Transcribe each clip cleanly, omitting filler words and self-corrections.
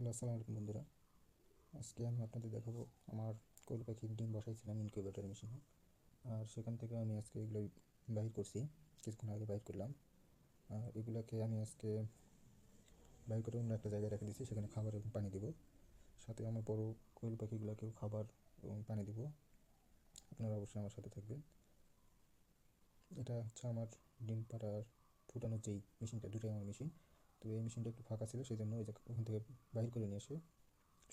Hello, আসসালামু আলাইকুম বন্ধুরা। আজকে আমি আপনাদের দেখাবো আমার কোয়েল পাখির ডিম বসাইছিলাম ইনকিউবেটর মেশিনে। আর সেখান থেকে আমি আজকে এগুলো বাহির করছি, কিছুক্ষণ আগে বাহির করলাম। আর এগুলোকে আমি আজকে বাহির করে অন্য একটা জায়গায় রেখে দিচ্ছি, সেখানে খাবার এবং পানি দিব। সাথে আমার বড় কোয়েল পাখিগুলোকেও খাবার এবং পানি দিব। আপনারা অবশ্যই আমার সাথে থাকবেন। এটা হচ্ছে আমার ডিম পাড়ার ফুটানোর যেই মেশিনটা, দুটোই আমার মেশিন। তো এই মেশিনটা একটু ফাঁকা ছিল, সেই জন্য ওখান থেকে বাহির করে নিয়ে এসে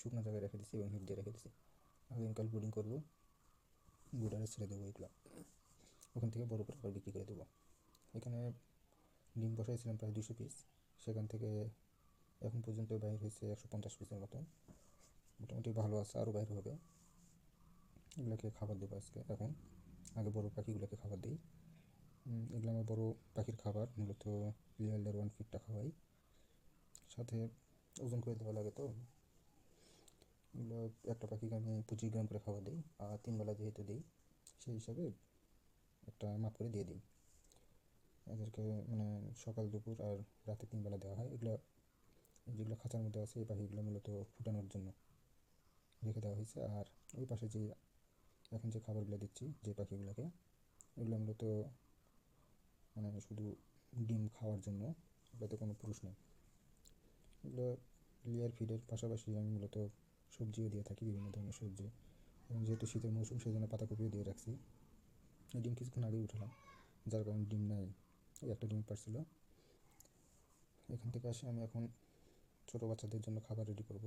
শুকনো জায়গায় রেখে দিচ্ছি এবং হিট দিয়ে রেখে দিচ্ছি। আগামীকাল ব্রুডিং করবো, ব্রুডারে ছেড়ে দেবো এগুলো। ওখান থেকে বড় করে আবার বিক্রি করে দেবো। এখানে ডিম বসাইছিলাম প্রায় 200 পিস, সেখান থেকে এখন পর্যন্ত বাইর হয়েছে 150 পিসের মতন। মোটামুটি ভালো আছে, আরও বাইর হবে। এগুলোকে খাবার দেবো আজকে। এখন আগে বড় পাখিগুলোকে খাবার দিই। এগুলো আমার বড় পাখির খাবার, মূলত লিয়ালদার 1 ফিটটা খাওয়াই। সাথে ওজন করে দেওয়া লাগে, তো এগুলো একটা পাখিকে আমি 25 গ্রাম করে খাবার দিই। আর 3 বেলা যেহেতু দিই, সেই হিসাবে একটা মাপ করে দিয়ে দিই এদেরকে। মানে সকাল, দুপুর আর রাতে 3 বেলা দেওয়া হয়। এগুলো যেগুলো খাঁচার মধ্যে আছে, এই পাখিগুলো মূলত ফুটানোর জন্য রেখে দেওয়া হয়েছে। আর ওই পাশে যে এখন যে খাবারগুলো দিচ্ছি যে পাখিগুলোকে, এগুলো মূলত মানে শুধু ডিম খাওয়ার জন্য, এগুলোতে কোনো পুরুষ নেই। এগুলো লেয়ার ফিডের পাশাপাশি আমি মূলত সবজিও দিয়ে থাকি, বিভিন্ন ধরনের সবজি। এবং যেহেতু শীতের মৌসুম, সেই জন্য পাতাকপিও দিয়ে রাখছি। এই ডিম কিছুক্ষণ আগেই উঠালাম, যার কারণে ডিম নাই, এই একটা ডিম পারছিল। এখান থেকে আসে আমি এখন ছোটো বাচ্চাদের জন্য খাবার রেডি করব।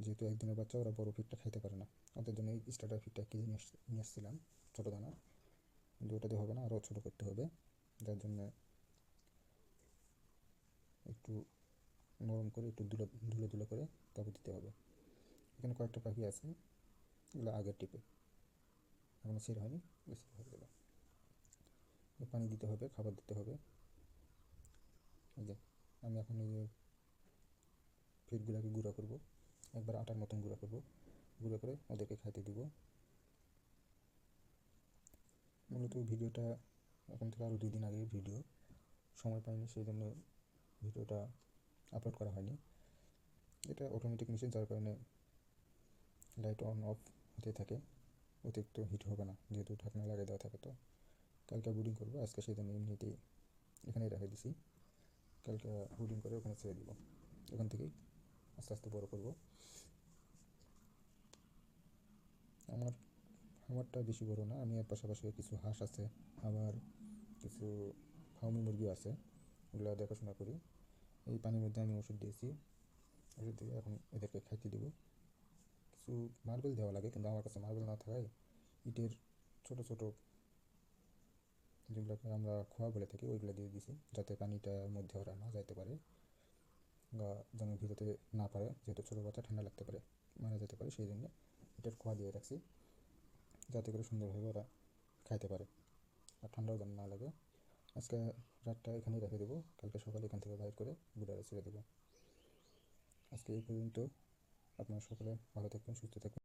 যেহেতু একদিনের বাচ্চা, ওরা বড় ফিডটা খাইতে পারে না, ওদের জন্য এই স্টার্টার ফিডটা 1 কেজি নিয়ে আসছিলাম, ছোটো দানা। কিন্তু ওটাতে হবে না, আরও ছোটো করতে হবে, যার জন্য একটু নরম করে, একটু ধুলো ধুলো করে তারপর দিতে হবে। এখানে কয়েকটা পাখি আছে, এগুলো আগের টিপে, এখনও ছেড়ে হয়নি, ছেড়ে হয়ে গেল। পানি দিতে হবে, খাবার দিতে হবে। এই যে আমি এখন এই যে ফিডগুলোকে গুঁড়া করব, একবার আটার মতন গুঁড়া করব, গুঁড়ো করে ওদেরকে খাইতে দিব। মূলত ভিডিওটা এখন থেকে আরও 2 দিন আগের ভিডিও, সময় পাইনি, সেই জন্য ভিডিওটা আপলোড করা হয়নি। এটা অটোমেটিক মেশিন, যার কারণে লাইট অন অফ হতে থাকে, অতিরিক্ত হিট হবে না, যেহেতু ঢাকনা লাগিয়ে দেওয়া থাকে। তো কালকে ব্রুডিং করবো, আজকে সেই জন্য এমনিতেই এখানেই রেখে দিছি। কালকে ব্রুডিং করে ওখানে ছেড়ে দিব, ওখান থেকেই আস্তে আস্তে বড় করব। আমার খামারটা বেশি বড় না, আমি এর পাশাপাশি কিছু হাঁস আছে, আবার কিছু ফার্মি মুরগিও আছে, ওগুলো দেখাশোনা করি। এই পানির মধ্যে আমি ওষুধ দিয়েছি, ওষুধ দিয়ে এখন এদেরকে খাইতে দেবো। কিছু মার্বেল দেওয়া লাগে, কিন্তু আমার কাছে মার্বেল না থাকায় ইটের ছোটো ছোটো, যেগুলোকে আমরা খোয়া বলে থাকি, ওইগুলো দিয়ে দিছি, যাতে পানিটার মধ্যে ওরা না যাইতে পারে বা যেন ভিজাতে না পারে, যেহেতু ছোটো বাচ্চা ঠান্ডা লাগতে পারে, মারা যেতে পারে, সেই জন্য এটার খোয়া দিয়ে রাখছি, যাতে করে সুন্দরভাবে ওরা খাইতে পারে আর ঠান্ডাও যেন না লাগে। আজকে রাতটা এখানেই রেখে দেবো, কালকে সকালে এখান থেকে বাইর করে বুড়ারে ছেড়ে দেবো। আজকে এই পর্যন্ত। আপনারা সকলে ভালো থাকবেন, সুস্থ থাকবেন।